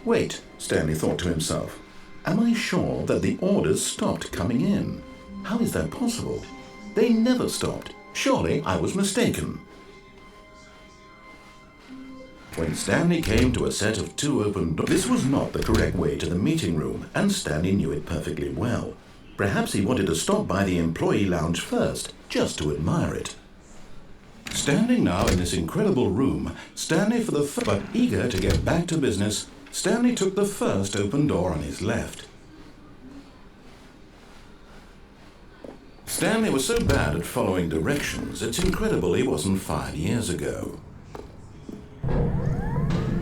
Wait, Stanley thought to himself. Am I sure that the orders stopped coming in? How is that possible? They never stopped. Surely I was mistaken. When Stanley came to a set of 2 open doors, this was not the correct way to the meeting room, and Stanley knew it perfectly well. Perhaps he wanted to stop by the employee lounge first, just to admire it. Standing now in this incredible room, but eager to get back to business, Stanley took the first open door on his left. Stanley was so bad at following directions, it's incredible he wasn't 5 years ago.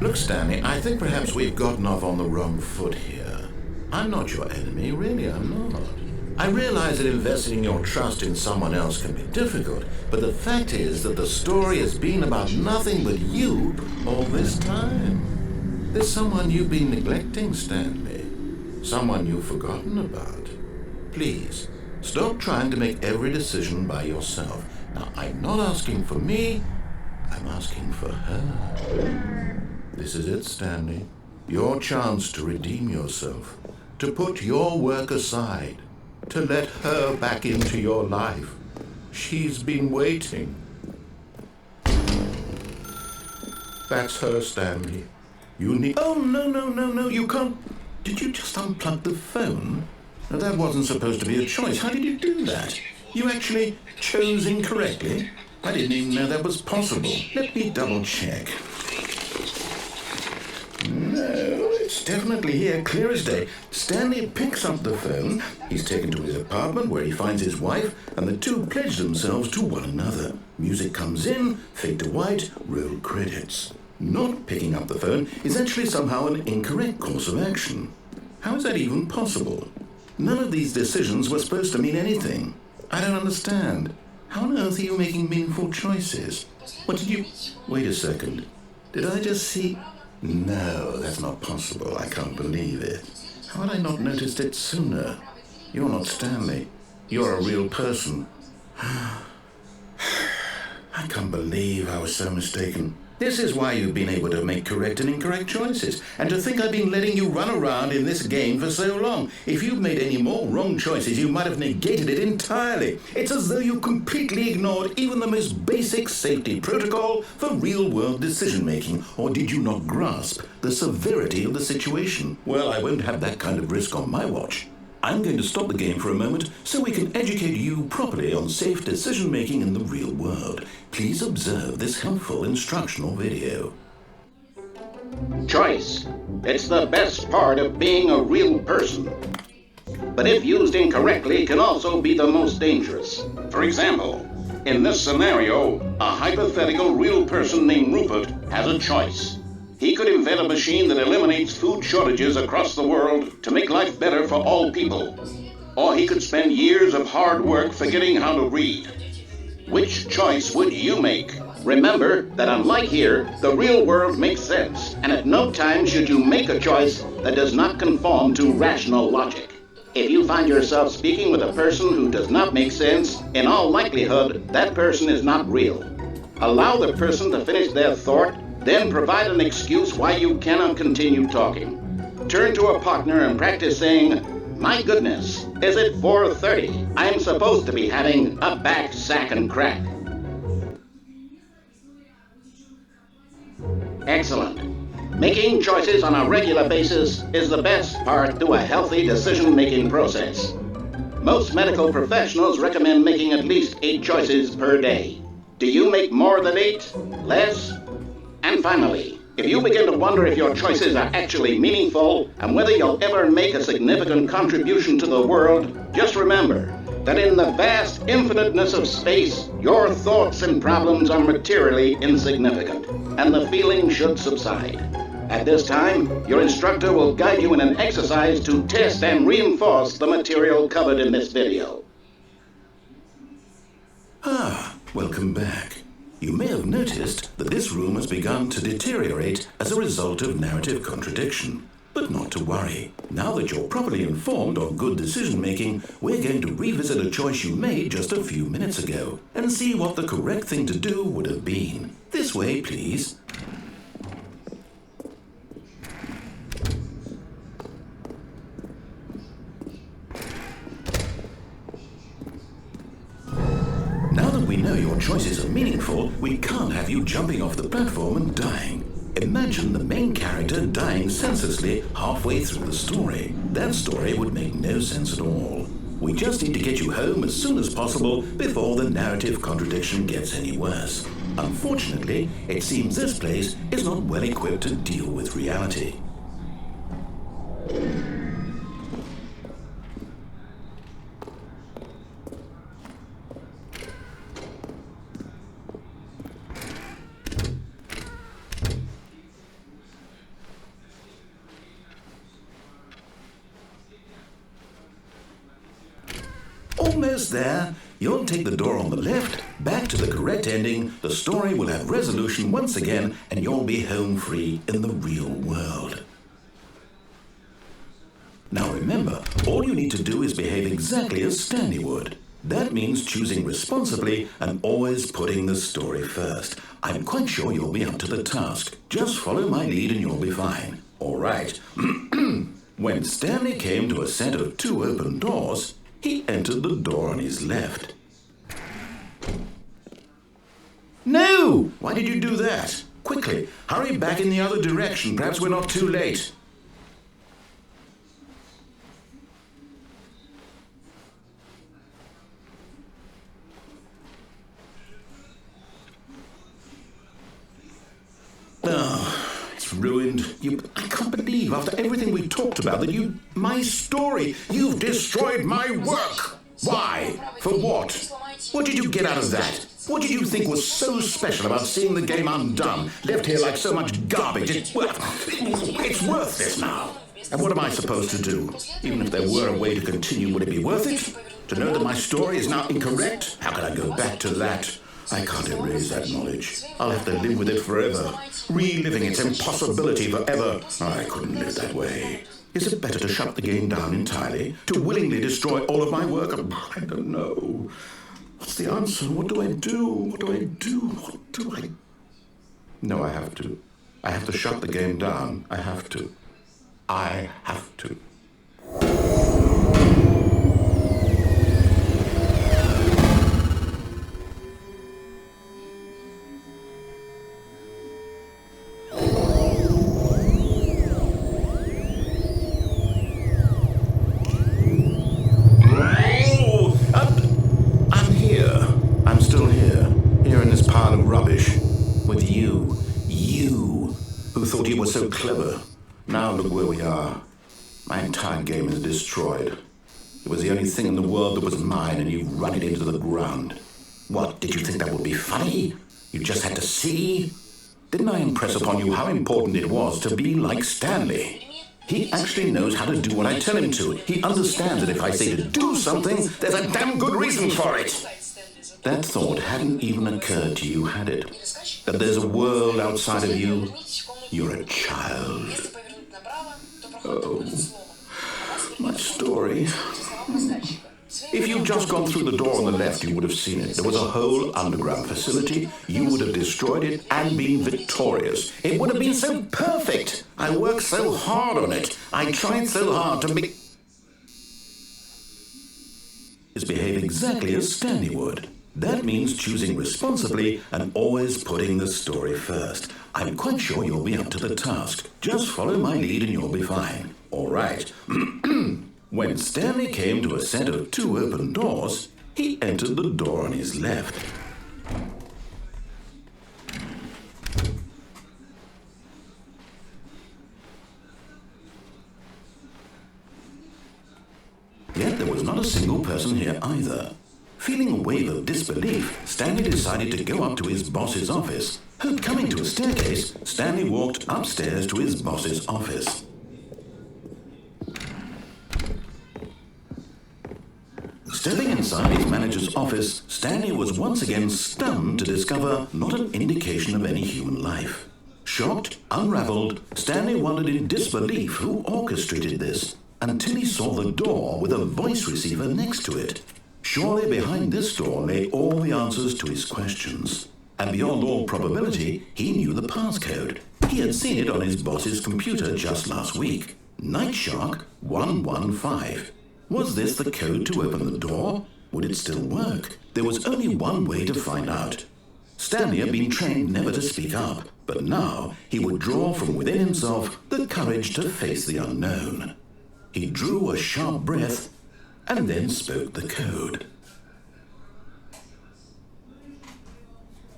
Look, Stanley, I think perhaps we've gotten off on the wrong foot here. I'm not your enemy, really, I'm not. I realize that investing your trust in someone else can be difficult, but the fact is that the story has been about nothing but you all this time. There's someone you've been neglecting, Stanley. Someone you've forgotten about. Please, stop trying to make every decision by yourself. Now, I'm not asking for me, I'm asking for her. This is it, Stanley. Your chance to redeem yourself, to put your work aside, to let her back into your life. She's been waiting. That's her, Stanley. You need... Oh, no, you can't... Did you just unplug the phone? Now, that wasn't supposed to be a choice. How did you do that? You actually chose incorrectly? I didn't even know that was possible. Let me double check. No, it's definitely here, clear as day. Stanley picks up the phone. He's taken to his apartment where he finds his wife, and the two pledge themselves to one another. Music comes in, fade to white, roll credits. Not picking up the phone is actually somehow an incorrect course of action. How is that even possible? None of these decisions were supposed to mean anything. I don't understand. How on earth are you making meaningful choices? What did you... Wait a second. Did I just see... No, that's not possible. I can't believe it. How had I not noticed it sooner? You're not Stanley. You're a real person. I can't believe I was so mistaken. This is why you've been able to make correct and incorrect choices. And to think I've been letting you run around in this game for so long. If you'd made any more wrong choices, you might have negated it entirely. It's as though you completely ignored even the most basic safety protocol for real-world decision-making. Or did you not grasp the severity of the situation? Well, I won't have that kind of risk on my watch. I'm going to stop the game for a moment so we can educate you properly on safe decision-making in the real world. Please observe this helpful instructional video. Choice. It's the best part of being a real person. But if used incorrectly, can also be the most dangerous. For example, in this scenario, a hypothetical real person named Rupert has a choice. He could invent a machine that eliminates food shortages across the world to make life better for all people. Or he could spend years of hard work forgetting how to read. Which choice would you make? Remember that unlike here, the real world makes sense, and at no time should you make a choice that does not conform to rational logic. If you find yourself speaking with a person who does not make sense, in all likelihood, that person is not real. Allow the person to finish their thought, then provide an excuse why you cannot continue talking. Turn to a partner and practice saying, "My goodness, is it 4:30? I'm supposed to be having a back, sack, and crack." Excellent. Making choices on a regular basis is the best part to a healthy decision-making process. Most medical professionals recommend making at least 8 choices per day. Do you make more than 8? Less? And finally, if you begin to wonder if your choices are actually meaningful and whether you'll ever make a significant contribution to the world, just remember that in the vast infiniteness of space, your thoughts and problems are materially insignificant, and the feeling should subside. At this time, your instructor will guide you in an exercise to test and reinforce the material covered in this video. Welcome back. You may have noticed that this room has begun to deteriorate as a result of narrative contradiction. But not to worry. Now that you're properly informed on good decision-making, we're going to revisit a choice you made just a few minutes ago and see what the correct thing to do would have been. This way, please. Now that we know your choices are meaningful, we can't have you jumping off the platform and dying. Imagine the main character dying senselessly halfway through the story. That story would make no sense at all. We just need to get you home as soon as possible before the narrative contradiction gets any worse. Unfortunately, it seems this place is not well equipped to deal with reality. Almost there. You'll take the door on the left, back to the correct ending, the story will have resolution once again, and you'll be home free in the real world. Now remember, all you need to do is behave exactly as Stanley would. That means choosing responsibly and always putting the story first. I'm quite sure you'll be up to the task. Just follow my lead and you'll be fine. All right. When Stanley came to a set of 2 open doors, he entered the door on his left. No! Why did you do that? Quickly, hurry back in the other direction. Perhaps we're not too late. Oh, it's ruined. I can't believe, after everything we talked about, that my story, you've destroyed my work. Why? For what? What did you get out of that? What did you think was so special about seeing the game undone, left here like so much garbage? It's worthless now. And what am I supposed to do? Even if there were a way to continue, would it be worth it? To know that my story is now incorrect? How can I go back to that? I can't erase that knowledge. I'll have to live with it forever, reliving its impossibility forever. I couldn't live that way. Is it better to shut the game down entirely? To willingly destroy all of my work? I don't know. What's the answer? What do I do? What do I do? What do I... No, I have to. I have to shut the game down. I have to. I have to. You were so clever. Now look where we are. My entire game is destroyed. It was the only thing in the world that was mine, and you've run it into the ground. What, did you think that would be funny? You just had to see? Didn't I impress upon you how important it was to be like Stanley? He actually knows how to do what I tell him to. He understands that if I say to do something, there's a damn good reason for it. That thought hadn't even occurred to you, had it? That there's a world outside of you? You're a child. Oh, my story. If you'd just gone through the door on the left, you would have seen it. There was a whole underground facility. You would have destroyed it and been victorious. It would have been so perfect. I worked so hard on it. I tried so hard to behave exactly as Stanley would. That means choosing responsibly and always putting the story first. I'm quite sure you'll be up to the task. Just follow my lead and you'll be fine. All right. When Stanley came to a set of 2 open doors, he entered the door on his left. Yet there was not a single person here either. Feeling a wave of disbelief, Stanley decided to go up to his boss's office. Coming to a staircase, Stanley walked upstairs to his boss's office. Stepping inside his manager's office, Stanley was once again stunned to discover not an indication of any human life. Shocked, unraveled, Stanley wondered in disbelief who orchestrated this, until he saw the door with a voice receiver next to it. Surely behind this door lay all the answers to his questions. And beyond all probability, he knew the passcode. He had seen it on his boss's computer just last week. Night Shark 115. Was this the code to open the door? Would it still work? There was only one way to find out. Stanley had been trained never to speak up, but now he would draw from within himself the courage to face the unknown. He drew a sharp breath and then spoke the code.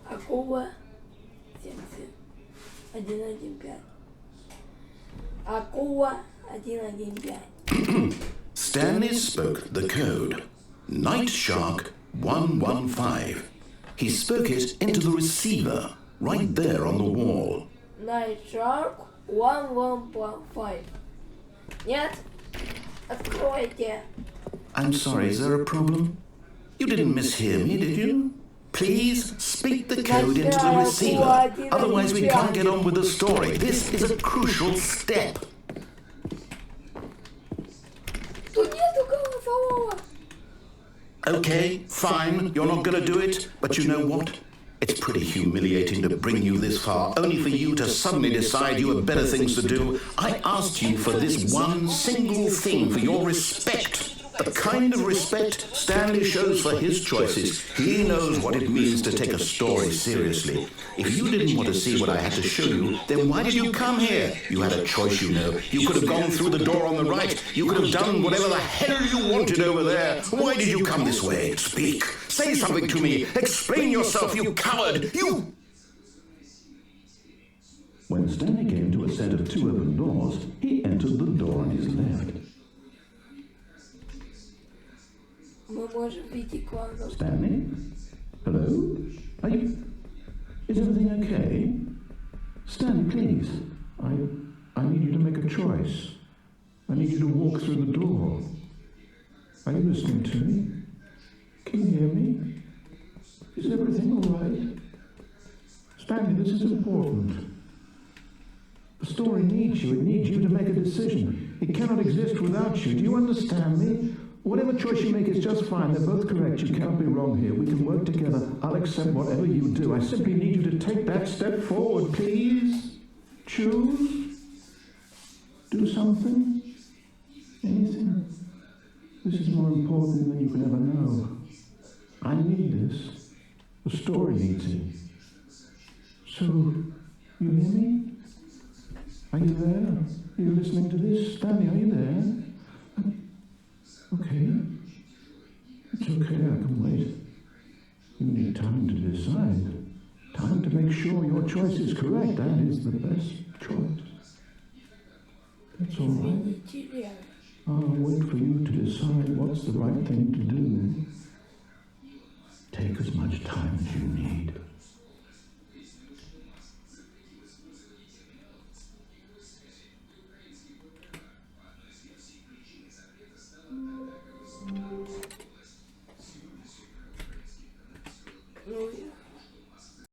Акула 115. Акула 115. Stanley spoke the code. Night Shark 115. He spoke it into the receiver, right there on the wall. Night Shark 115. Нет? Откройте. I'm sorry, is there a problem? You didn't mishear me, did you? Please speak the code into the receiver. Otherwise we can't get on with the story. This is a crucial step. Тут нету голосового. Okay, fine, you're not going to do it, but you know what? It's pretty humiliating to bring you this far, only for you to suddenly decide you have better things to do. I asked you for this one single thing, for your respect. The kind of respect Stanley shows for his choices. He knows what it means to take a story seriously. If you didn't want to see what I had to show you, then why did you come here? You had a choice, you know. You could have gone through the door on the right. You could have done whatever the hell you wanted over there. Why did you come this way? Speak. Say something to me. Explain yourself, you coward. You... When Stanley came to a set of two open doors, he entered the door on his left. Мы можем выйти к вам. Stanley? Hello? Are you... Is everything okay? Stanley, please. I need you to make a choice. I need you to walk through the door. Are you listening to me? Can you hear me? Is everything all right? Stanley, this is important. The story needs you. It needs you to make a decision. It cannot exist without you. Do you understand me? Whatever choice you make is just fine. They're both correct. You cannot be wrong here. We can work together. I'll accept whatever you do. I simply need you to take that step forward, please. Choose. Do something. Anything. This is more important than you can ever know. I need this. The story needs it. So, you hear me? Are you there? Are you listening to this? Stanley, are you there? Okay. It's okay, I can wait. You need time to decide. Time to make sure your choice is correct. That is the best choice. That's all right. I'll wait for you to decide what's the right thing to do. Take as much time as you need.